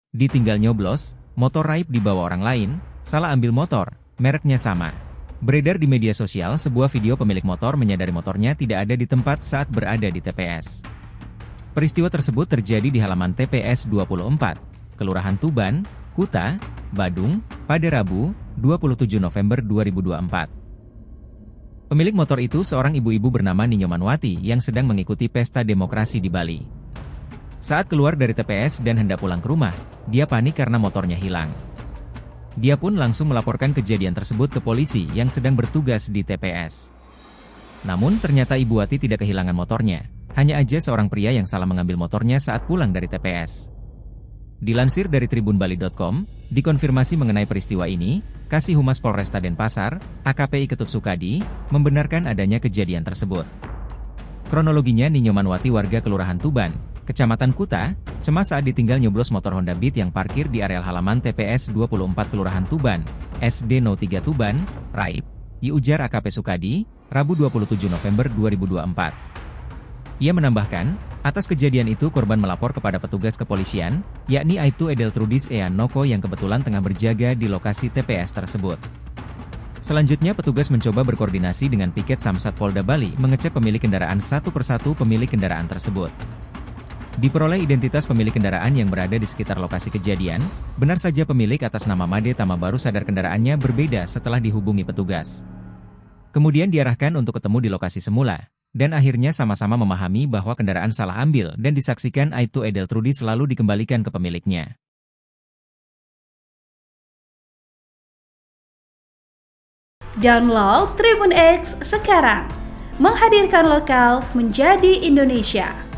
Ditinggal nyoblos, motor raib dibawa orang lain, salah ambil motor, mereknya sama. Beredar di media sosial sebuah video pemilik motor menyadari motornya tidak ada di tempat saat berada di TPS. Peristiwa tersebut terjadi di halaman TPS 24, Kelurahan Tuban, Kuta, Badung, pada Rabu, 27 November 2024. Pemilik motor itu seorang ibu-ibu bernama Ninyo Manwati yang sedang mengikuti pesta demokrasi di Bali. Saat keluar dari TPS dan hendak pulang ke rumah, dia panik karena motornya hilang. Dia pun langsung melaporkan kejadian tersebut ke polisi yang sedang bertugas di TPS. Namun ternyata Ibu Wati tidak kehilangan motornya, hanya aja seorang pria yang salah mengambil motornya saat pulang dari TPS. Dilansir dari tribunbali.com, dikonfirmasi mengenai peristiwa ini, Kasih Humas Polresta Denpasar, AKP Ketut Sukadi, membenarkan adanya kejadian tersebut. Kronologinya Ninyo Manwati warga Kelurahan Tuban, Kecamatan Kuta, cemas saat ditinggal nyoblos motor Honda Beat yang parkir di areal halaman TPS 24 Kelurahan Tuban, SD 03 Tuban, raib, ujar AKP Sukadi, Rabu 27 November 2024. Ia menambahkan, atas kejadian itu korban melapor kepada petugas kepolisian, yakni Aibtu Edeltrudis Eanoko yang kebetulan tengah berjaga di lokasi TPS tersebut. Selanjutnya petugas mencoba berkoordinasi dengan piket Samsat Polda Bali mengecek pemilik kendaraan satu persatu pemilik kendaraan tersebut. Diperoleh identitas pemilik kendaraan yang berada di sekitar lokasi kejadian, benar saja pemilik atas nama Made Tama baru sadar kendaraannya berbeda setelah dihubungi petugas. Kemudian diarahkan untuk ketemu di lokasi semula, dan akhirnya sama-sama memahami bahwa kendaraan salah ambil dan disaksikan Aibtu Edeltrudis selalu dikembalikan ke pemiliknya. Download Tribun X sekarang, menghadirkan lokal menjadi Indonesia.